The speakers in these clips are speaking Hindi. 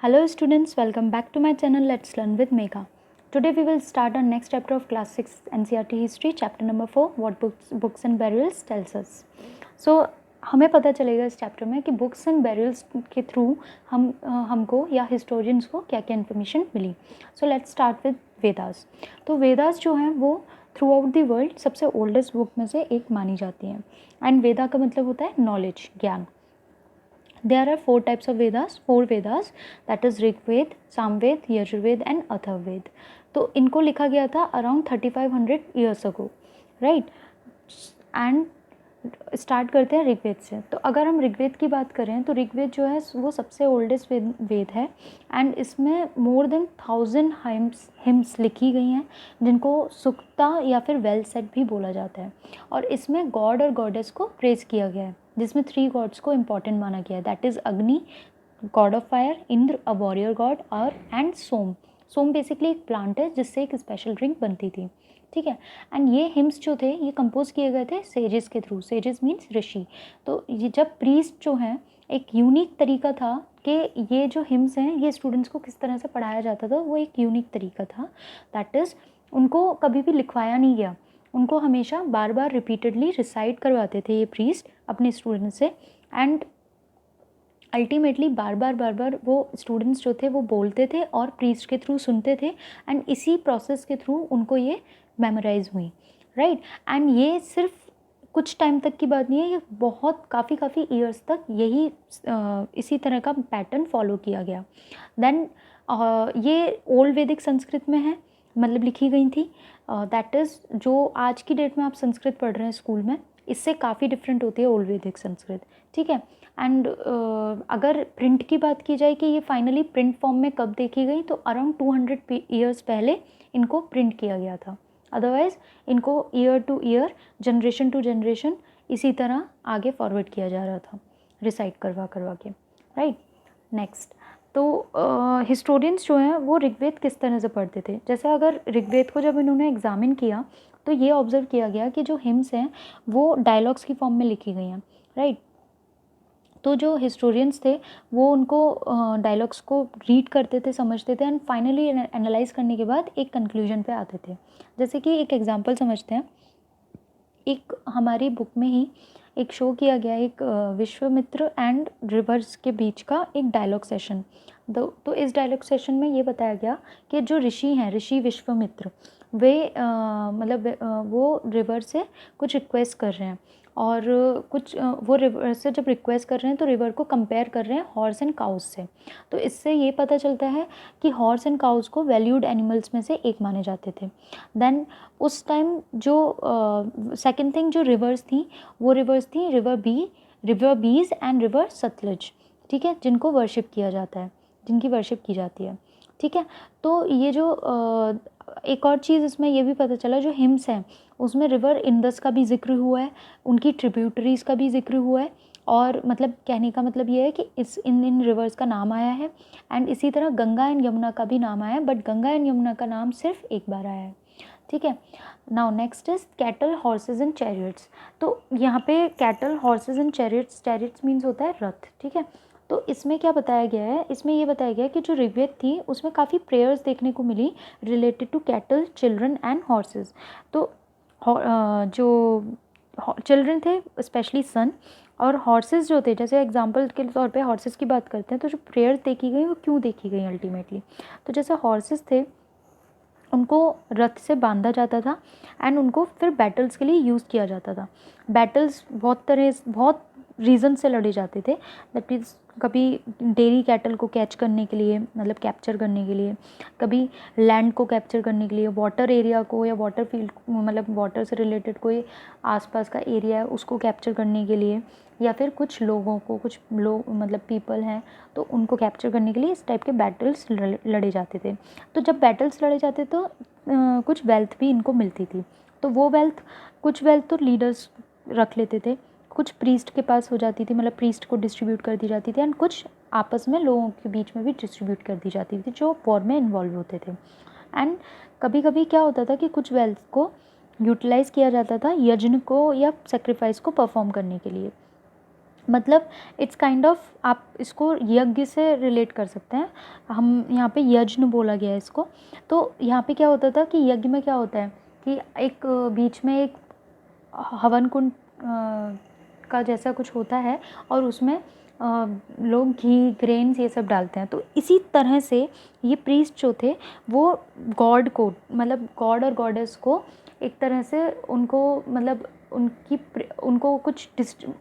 Hello students, welcome back to my channel Let's Learn with Megha. Today we will start our next chapter of class 6 NCERT history, chapter number 4 what books and burials tells us. So हमें पता चलेगा इस चैप्टर में कि बुक्स एंड बैरियल्स के थ्रू हमको या हिस्टोरियंस को क्या क्या इन्फॉर्मेशन मिली. So let's start with Vedas. तो वेदास जो हैं वो थ्रू आउट द वर्ल्ड सबसे ओल्डेस्ट बुक में से एक मानी जाती हैं. एंड वेदा का मतलब होता है नॉलेज, ज्ञान. There are four types of four Vedas, that is Rigved, Samved, Yajurved and Atharvaved. तो इनको लिखा गया था around 3500 years ago, right. And start करते हैं ऋग्वेद से. तो अगर हम ऋग्वेद की बात करें तो ऋग्वेद जो है वो सबसे ओल्डेस्ट वेद है. एंड इसमें मोर देन 1000 हिम्स लिखी गई हैं जिनको सुक्ता या फिर वेल सेट भी बोला जाता है. और इसमें गॉड और गॉडेस को प्रेज किया गया है, जिसमें 3 गॉड्स को इम्पॉर्टेंट माना गया है. दैट इज़ अग्नि, God of fire, Indra a warrior God, और एंड सोम. सोम बेसिकली एक प्लांट है जिससे एक स्पेशल ड्रिंक बनती थी, ठीक है. एंड ये हिम्स जो थे ये कंपोज किए गए थे सेजेस के थ्रू. सेजेस मीन्स ऋषि. तो ये जब प्रीस्ट जो हैं एक यूनिक तरीका था कि ये जो हिम्स हैं ये स्टूडेंट्स को किस तरह से पढ़ाया जाता था, वो एक यूनिक तरीका था. दैट इज़ उनको कभी भी लिखवाया नहीं गया, उनको हमेशा बार बार रिपीटेडली रिसाइट करवाते थे ये प्रीस्ट अपने स्टूडेंट्स से. एंड अल्टीमेटली बार बार वो स्टूडेंट्स जो थे वो बोलते थे और प्रीस्ट के थ्रू सुनते थे. एंड इसी प्रोसेस के थ्रू उनको ये मेमोराइज हुई, राइट. एंड ये सिर्फ कुछ टाइम तक की बात नहीं है, ये बहुत काफ़ी ईयर्स तक यही इसी तरह का पैटर्न फॉलो किया गया. देन ये ओल्ड वैदिक संस्कृत में है, मतलब लिखी गई थी. दैट इज़ जो आज की डेट में आप संस्कृत पढ़ रहे हैं स्कूल में, इससे काफ़ी डिफरेंट होती है ओल्ड वैदिक संस्कृत, ठीक है. एंड अगर प्रिंट की बात की जाए कि ये फाइनली प्रिंट फॉर्म में कब देखी गई, तो अराउंड 200 ईयर्स पहले इनको प्रिंट किया गया था. अदरवाइज़ इनको year to year, generation to generation इसी तरह आगे फॉरवर्ड किया जा रहा था, रिसाइट करवा के, राइट. नेक्स्ट, तो हिस्टोरियंस जो हैं वो ऋग्वेद किस तरह से पढ़ते थे. जैसे अगर ऋग्वेद को जब इन्होंने एग्जामिन किया तो ये ऑब्जर्व किया गया कि जो हिम्स हैं वो डायलॉग्स की फॉर्म में लिखी गई हैं, राइट. तो जो हिस्टोरियंस थे वो उनको डायलॉग्स को रीड करते थे, समझते थे, एंड फाइनली एनालाइज करने के बाद एक कंक्लूजन पे आते थे. जैसे कि एक एग्जांपल समझते हैं. एक हमारी बुक में ही एक शो किया गया, एक विश्वामित्र एंड रिवर्स के बीच का एक डायलॉग सेशन. तो इस डायलॉग सेशन में ये बताया गया कि जो ऋषि हैं, ऋषि विश्वामित्र, वे वो रिवर से कुछ रिक्वेस्ट कर रहे हैं. और कुछ वो रिवर से जब रिक्वेस्ट कर रहे हैं तो रिवर को कंपेयर कर रहे हैं हॉर्स एंड काउस से. तो इससे ये पता चलता है कि हॉर्स एंड काउस को वैल्यूड एनिमल्स में से एक माने जाते थे. देन उस टाइम जो सेकंड थिंग जो रिवर्स थी, वो रिवर्स थी रिवर बीज एंड रिवर सतलज, ठीक है, जिनको वर्शिप किया जाता है, जिनकी वर्शिप की जाती है, ठीक है. तो ये जो एक और चीज़ इसमें ये भी पता चला, जो हिम्स हैं उसमें रिवर इंदस का भी जिक्र हुआ है, उनकी ट्रिब्यूटरीज़ का भी जिक्र हुआ है. और मतलब कहने का मतलब ये है कि इन रिवर्स का नाम आया है. एंड इसी तरह गंगा एंड यमुना का भी नाम आया है, बट गंगा एंड यमुना का नाम सिर्फ एक बार आया है, ठीक है. Now next is cattle, horses and chariots. तो यहाँ पे cattle, horses and chariots means होता है रथ, ठीक है. तो इसमें क्या बताया गया है, इसमें ये बताया गया है कि जो ऋग्वेद थी उसमें काफ़ी प्रेयर्स देखने को मिली related to cattle, children and horses. तो जो चिल्ड्रन थे स्पेशली सन, और हॉर्सेस जो थे, जैसे एग्जांपल के तौर पे हॉर्सेस की बात करते हैं, तो जो प्रेयर्स देखी गई वो क्यों देखी गई अल्टीमेटली. तो जैसे हॉर्सेस थे उनको रथ से बांधा जाता था एंड उनको फिर बैटल्स के लिए यूज़ किया जाता था. बैटल्स बहुत रीज़न से लड़े जाते थे. दैट इज़ कभी डेयरी कैटल को कैच करने के लिए, मतलब कैप्चर करने के लिए, कभी लैंड को कैप्चर करने के लिए, वाटर एरिया को या वाटर फील्ड, मतलब वाटर से रिलेटेड कोई आसपास का एरिया है उसको कैप्चर करने के लिए, या फिर कुछ लोगों को, कुछ लोग मतलब पीपल हैं तो उनको कैप्चर करने के लिए इस टाइप के बैटल्स लड़े जाते थे. तो जब बैटल्स लड़े जाते तो कुछ वेल्थ भी इनको मिलती थी. तो वो कुछ वेल्थ तो लीडर्स रख लेते थे, कुछ प्रीस्ट के पास हो जाती थी, मतलब प्रीस्ट को डिस्ट्रीब्यूट कर दी जाती थी, एंड कुछ आपस में लोगों के बीच में भी डिस्ट्रीब्यूट कर दी जाती थी जो वॉर में इन्वॉल्व होते थे. एंड कभी कभी क्या होता था कि कुछ वेल्थ को यूटिलाइज़ किया जाता था यज्ञ को या सेक्रीफाइस को परफॉर्म करने के लिए. मतलब इट्स काइंड ऑफ, आप इसको यज्ञ से रिलेट कर सकते हैं। हम यहाँ पे यज्ञ बोला गया है इसको। तो यहाँ पे क्या होता था कि यज्ञ में क्या होता है कि एक बीच में एक हवन कुंड का जैसा कुछ होता है, और उसमें लोग घी, ग्रेन्स ये सब डालते हैं। तो इसी तरह से ये प्रीस्ट जो थे वो गॉड को, मतलब गॉड और गॉडेस को एक तरह से उनको, मतलब उनको कुछ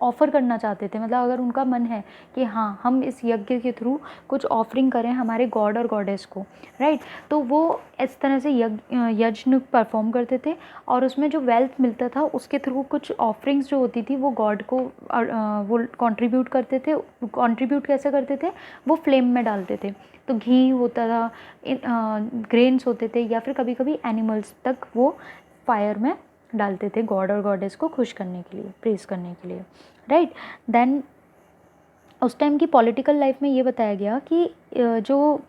ऑफ़र करना चाहते थे। मतलब अगर उनका मन है कि हाँ हम इस यज्ञ के थ्रू कुछ ऑफरिंग करें हमारे गॉड और गॉडेस को, राइट, तो वो इस तरह से यज्ञ परफॉर्म करते थे, और उसमें जो वेल्थ मिलता था उसके थ्रू कुछ ऑफरिंग्स जो होती थी वो गॉड को वो कंट्रीब्यूट करते थे। कंट्रीब्यूट कैसे करते थे, वो फ्लेम में डालते थे। तो घी होता था, ग्रेन्स होते थे, या फिर कभी कभी एनिमल्स तक वो फायर में डालते थे गॉड और गॉडेस को खुश करने के लिए, प्रेज करने के लिए, राइट। देन उस टाइम की पॉलिटिकल लाइफ में ये बताया गया कि जो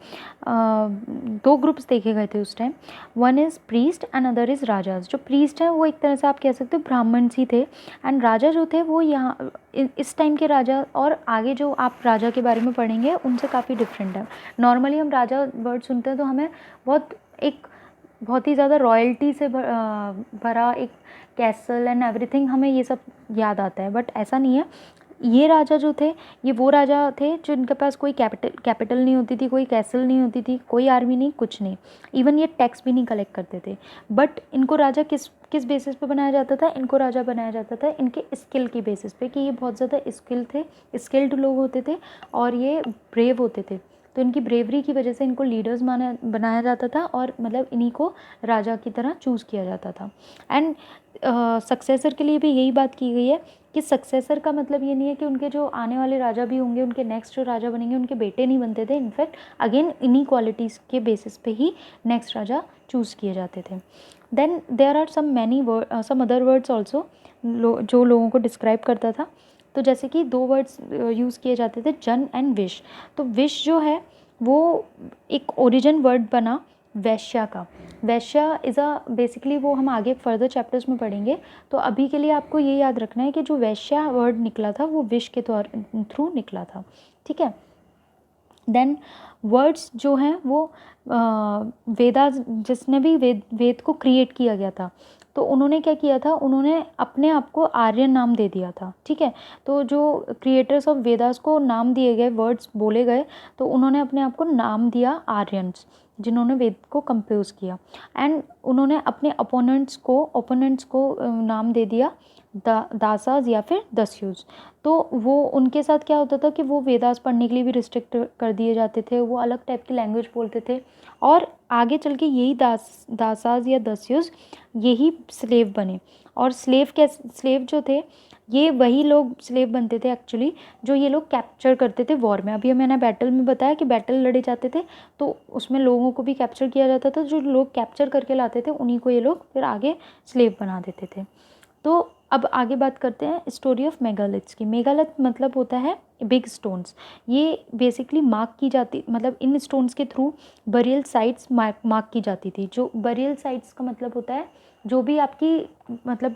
दो ग्रुप्स देखे गए थे उस time, one is priest and other is राजाज। जो प्रीस्ट है वो एक तरह से आप कह सकते हो ब्राह्मण्स ही थे, एंड राजा जो थे वो यहाँ इस टाइम के राजा और आगे जो आप राजा के बारे में पढ़ेंगे उनसे काफ़ी डिफरेंट है। नॉर्मली हम राजा वर्ड सुनते हैं तो हमें बहुत ही ज़्यादा रॉयल्टी से भरा एक कैसल एंड एवरीथिंग, हमें ये सब याद आता है, बट ऐसा नहीं है। ये राजा जो थे ये वो राजा थे जिनके पास कोई कैपिटल नहीं होती थी, कोई कैसल नहीं होती थी, कोई आर्मी नहीं, कुछ नहीं, इवन ये टैक्स भी नहीं कलेक्ट करते थे। बट इनको राजा किस किस बेसिस पे बनाया जाता था, इनको राजा बनाया जाता था इनके स्किल की बेसिस पे, कि ये बहुत ज़्यादा स्किल्ड लोग होते थे और ये ब्रेव होते थे। तो इनकी ब्रेवरी की वजह से इनको लीडर्स बनाया जाता था, और मतलब इन्हीं को राजा की तरह चूज़ किया जाता था। एंड सक्सेसर के लिए भी यही बात की गई है कि सक्सेसर का मतलब ये नहीं है कि उनके जो आने वाले राजा भी होंगे, उनके नेक्स्ट जो राजा बनेंगे उनके बेटे नहीं बनते थे। इनफैक्ट अगेन इन्हीं क्वालिटीज़ के बेसिस पे ही नेक्स्ट राजा चूज़ किए जाते थे। Then there are some other words also जो लोगों को डिस्क्राइब करता था। तो जैसे कि दो वर्ड्स यूज़ किए जाते थे, जन एंड विश। तो विश जो है वो एक ओरिजिन वर्ड बना वैश्या का। वैश्या इज़ बेसिकली वो हम आगे फर्दर चैप्टर्स में पढ़ेंगे। तो अभी के लिए आपको ये याद रखना है कि जो वैश्या वर्ड निकला था वो विश के थ्रू निकला था, ठीक है। देन वर्ड्स जो हैं वो वेदा, जिसने भी वेद को क्रिएट किया गया था, तो उन्होंने क्या किया था, उन्होंने अपने आप को आर्यन नाम दे दिया था, ठीक है। तो जो क्रिएटर्स ऑफ वेदास को नाम दिए गए, वर्ड्स बोले गए, तो उन्होंने अपने आप को नाम दिया आर्यंस, जिन्होंने वेद को कंपोज किया। एंड उन्होंने अपने ओपोनेंट्स को नाम दे दिया दासाज या फिर दस्यूज। तो वो उनके साथ क्या होता था कि वो वेदास पढ़ने के लिए भी रिस्ट्रिक्ट कर दिए जाते थे, वो अलग टाइप की लैंग्वेज बोलते थे, और आगे चल के यही दासाज या दस्यूज यही स्लेव बने। और स्लेव जो थे ये वही लोग स्लेव बनते थे एक्चुअली, जो ये लोग कैप्चर करते थे वॉर में। अभी मैंने बैटल में बताया कि बैटल लड़े जाते थे तो उसमें लोगों को भी कैप्चर किया जाता था, जो लोग कैप्चर करके लाते थे उन्हीं को ये लोग फिर आगे स्लेव बना देते थे। तो अब आगे बात करते हैं स्टोरी ऑफ मेगालिथ्स की। मेगालिथ मतलब होता है बिग स्टोन्स। ये बेसिकली मार्क की जाती, मतलब इन स्टोन्स के थ्रू बरियल साइट्स मार्क की जाती थी। जो बरियल साइट्स का मतलब होता है जो भी आपकी मतलब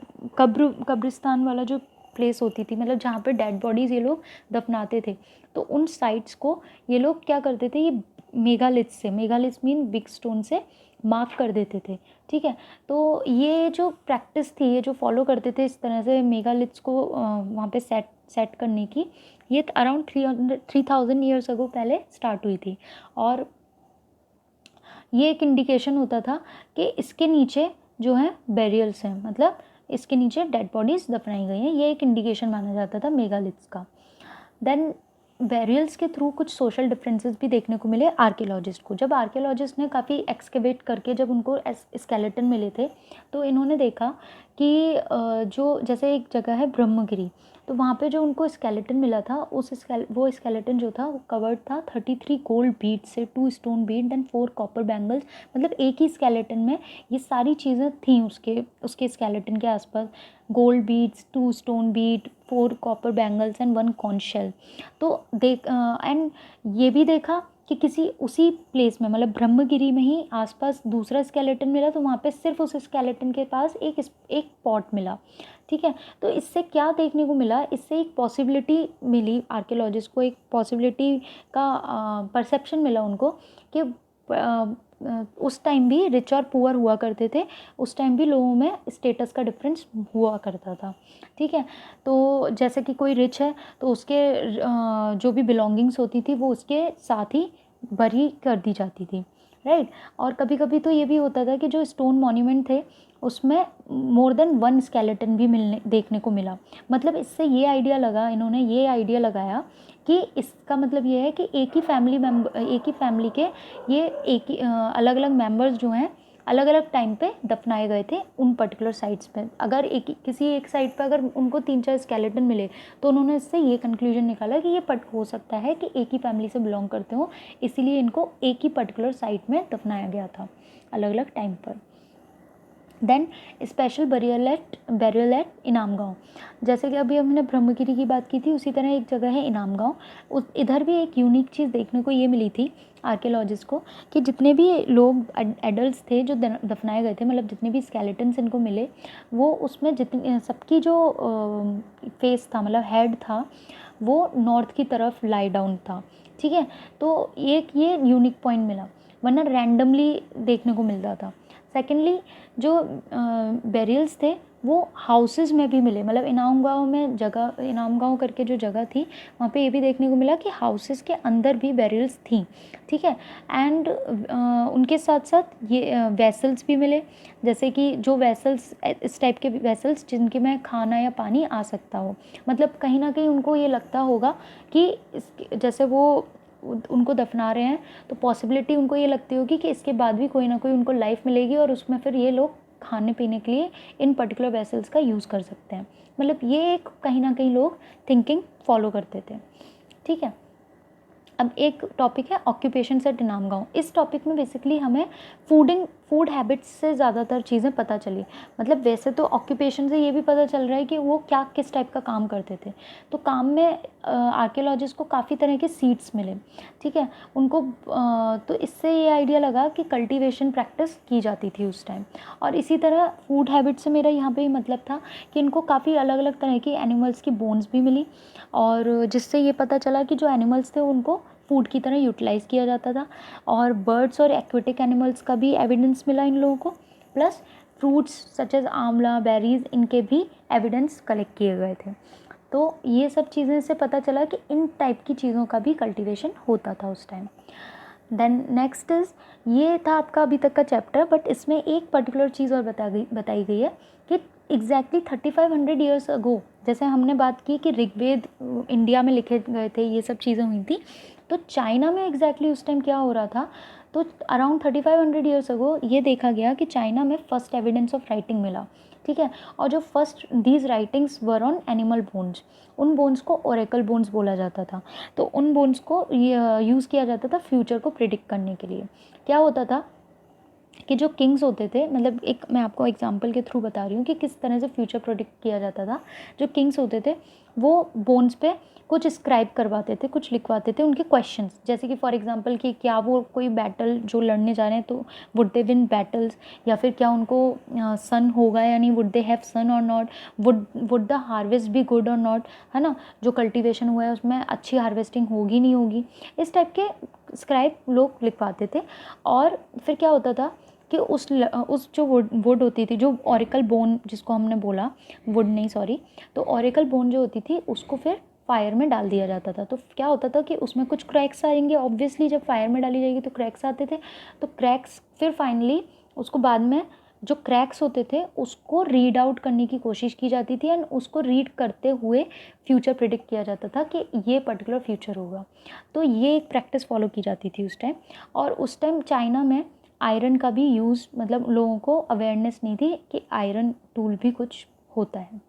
कब्रिस्तान वाला जो प्लेस होती थी, मतलब जहाँ पे डेड बॉडीज़ ये लोग दफनाते थे, तो उन साइट्स को ये लोग क्या करते थे, ये मेगालिथ्स मीन बिग स्टोन से मार्क कर देते थे, ठीक है। तो ये जो प्रैक्टिस थी, ये जो फॉलो करते थे इस तरह से मेगालिथ्स को वहाँ पे सेट करने की, ये अराउंड 3000 ईयर्स अगो पहले स्टार्ट हुई थी। और ये एक इंडिकेशन होता था कि इसके नीचे जो है बेरियल्स हैं, मतलब इसके नीचे डेड बॉडीज़ दफनाई गई हैं, ये एक इंडिकेशन माना जाता था मेगालिथ्स का। देन बेरियल्स के थ्रू कुछ सोशल डिफरेंसेस भी देखने को मिले आर्कियोलॉजिस्ट को। जब आर्कियोलॉजिस्ट ने काफ़ी एक्सकेवेट करके जब उनको स्केलेटन मिले थे, तो इन्होंने देखा कि जो जैसे एक जगह है ब्रह्मगिरी, तो वहाँ पे जो उनको स्केलेटन मिला था वो स्केलेटन जो था वो कवर्ड था 33 गोल्ड बीड से, 2 stone Beed and 4 copper bangles. मतलब एक ही स्केलेटन में ये सारी चीज़ें थीं उसके स्केलेटन के आसपास। Gold beads, 2 stone bead, 4 copper bangles and 1 conch shell. तो एंड ये भी देखा कि किसी उसी प्लेस में मतलब ब्रह्मगिरी में ही आसपास दूसरा स्केलेटन मिला, तो वहाँ पे सिर्फ उस स्केलेटन के पास एक पॉट मिला। ठीक है, तो इससे क्या देखने को मिला, इससे एक पॉसिबिलिटी मिली आर्कियोलॉजिस्ट को, एक पॉसिबिलिटी का परसेप्शन मिला उनको कि उस टाइम भी रिच और पुअर हुआ करते थे, उस टाइम भी लोगों में स्टेटस का डिफरेंस हुआ करता था। ठीक है, तो जैसे कि कोई रिच है तो उसके जो भी बिलोंगिंग्स होती थी वो उसके साथ ही बरी कर दी जाती थी, राइट। और कभी कभी तो ये भी होता था कि जो स्टोन मॉन्यूमेंट थे उसमें मोर देन वन स्केलेटन भी देखने को मिला। मतलब इससे ये आइडिया लगा, इन्होंने ये आइडिया लगाया कि इसका मतलब ये है कि एक ही फैमिली के ये एक ही अलग अलग मेंबर्स जो हैं अलग अलग टाइम पे दफनाए गए थे उन पर्टिकुलर साइट्स पे। अगर किसी एक साइट पे अगर उनको 3-4 स्केलेटन मिले तो उन्होंने इससे ये कंक्लूजन निकाला कि ये हो सकता है कि एक ही फैमिली से बिलोंग करते हो, इसीलिए इनको एक ही पर्टिकुलर साइट में दफनाया गया था अलग अलग टाइम पर। देन स्पेशल बरियल एट इनाम गाँव। जैसे कि अभी हमने ब्रह्मगिरी की बात की थी, उसी तरह एक जगह है इनाम गाँव। इधर भी एक यूनिक चीज़ देखने को ये मिली थी आर्कियोलॉजिस्ट को कि जितने भी लोग एडल्ट्स थे जो दफनाए गए थे, मतलब जितने भी स्केलेटन्स इनको मिले, वो उसमें जितनी सबकी जो फेस था मतलब हेड था वो नॉर्थ की तरफ लाई डाउन था। ठीक है, तो एक ये यूनिक पॉइंट मिला, वरना रैंडमली देखने को मिलता था। सेकेंडली जो बेरियल्स थे वो हाउसेस में भी मिले, मतलब इनाम गाँव करके जो जगह थी वहाँ पे ये भी देखने को मिला कि हाउसेस के अंदर भी बेरियल्स थी। ठीक है, एंड उनके साथ साथ ये वेसल्स भी मिले, जैसे कि जो वेसल्स इस टाइप के वेसल्स जिनके में खाना या पानी आ सकता हो। मतलब कहीं ना कहीं उनको ये लगता होगा कि जैसे वो उनको दफना रहे हैं तो पॉसिबिलिटी उनको ये लगती होगी कि इसके बाद भी कोई ना कोई उनको लाइफ मिलेगी और उसमें फिर ये लोग खाने पीने के लिए इन पर्टिकुलर वेसल्स का यूज़ कर सकते हैं। मतलब ये एक कहीं ना कहीं लोग थिंकिंग फॉलो करते थे। ठीक है, अब एक टॉपिक है ऑक्यूपेशंस एट इनाम गाँव। इस टॉपिक में बेसिकली हमें फूड हैबिट्स से ज़्यादातर चीज़ें पता चली। मतलब वैसे तो ऑक्यूपेशन से ये भी पता चल रहा है कि वो किस टाइप का काम करते थे। तो काम में आर्कियोलॉजिस्ट को काफ़ी तरह के सीड्स मिले। ठीक है, उनको तो इससे ये आइडिया लगा कि कल्टीवेशन प्रैक्टिस की जाती थी उस टाइम। और इसी तरह फूड हैबिट से मेरा यहाँ पे मतलब था कि इनको काफ़ी अलग अलग तरह की एनिमल्स की बोन्स भी मिली, और जिससे ये पता चला कि जो एनिमल्स थे उनको फूड की तरह यूटिलाइज़ किया जाता था। और बर्ड्स और एक्वेटिक एनिमल्स का भी एविडेंस मिला इन लोगों को, प्लस फ्रूट्स सच एज आंवला, बेरीज, इनके भी एविडेंस कलेक्ट किए गए थे। तो ये सब चीज़ें से पता चला कि इन टाइप की चीज़ों का भी कल्टीवेशन होता था उस टाइम। देन नेक्स्ट इज़, ये था आपका अभी तक का चैप्टर, बट इसमें एक पर्टिकुलर चीज़ और बताई गई है कि एग्जैक्टली 3500 ईयर्स अगो, जैसे हमने बात की कि ऋग्वेद इंडिया में लिखे गए थे, ये सब चीज़ें हुई थी, तो चाइना में एग्जैक्टली उस टाइम क्या हो रहा था। तो अराउंड 3500 ईयर्स अगो ये देखा गया कि चाइना में फर्स्ट एविडेंस ऑफ राइटिंग मिला। ठीक है, और जो first these writings were on animal bones, उन बोन्स को ओरेकल बोन्स बोला जाता था। तो उन बोन्स को यूज़ किया जाता था फ्यूचर को प्रिडिक्ट करने के लिए। क्या होता था कि जो किंग्स होते थे, मतलब एक मैं आपको एग्जांपल के थ्रू बता रही हूँ कि किस तरह से फ्यूचर प्रोडिक्ट किया जाता था। जो किंग्स होते थे वो बोन्स पे कुछ स्क्राइब करवाते थे, कुछ लिखवाते थे उनके क्वेश्चंस, जैसे कि फॉर एग्जांपल कि क्या वो कोई बैटल जो लड़ने जा रहे हैं तो वुड दे विन बैटल्स, या फिर क्या उनको सन होगा या नहीं, वुड दे हैव सन और not, would the harvest be good और नॉट, है ना, जो कल्टीवेशन हुआ है उसमें अच्छी हार्वेस्टिंग होगी नहीं होगी, इस टाइप के स्क्राइब लोग लिखवाते थे। और फिर क्या होता था कि उस जो वुड होती थी, जो ऑरिकल बोन जिसको हमने बोला, वुड नहीं सॉरी, तो ऑरिकल बोन जो होती थी उसको फिर फायर में डाल दिया जाता था। तो क्या होता था कि उसमें कुछ क्रैक्स आएंगे, ऑब्वियसली जब फायर में डाली जाएगी तो क्रैक्स आते थे। तो क्रैक्स फिर फाइनली उसको बाद में जो क्रैक्स होते थे उसको रीड आउट करने की कोशिश की जाती थी, एंड उसको रीड करते हुए फ्यूचर प्रिडिक्ट किया जाता था कि ये पर्टिकुलर फ्यूचर होगा। तो ये एक प्रैक्टिस फॉलो की जाती थी उस टाइम। और उस टाइम चाइना में आयरन का भी यूज़, मतलब लोगों को अवेयरनेस नहीं थी कि आयरन टूल भी कुछ होता है,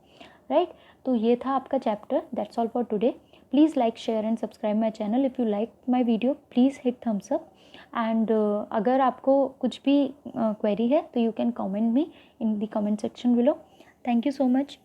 राइट। तो ये था आपका chapter. That's all for today. Please like, share and subscribe my channel. If you like my video please hit thumbs up, and अगर आपको कुछ भी क्वेरी है तो you can comment me in the comment section below. Thank you so much.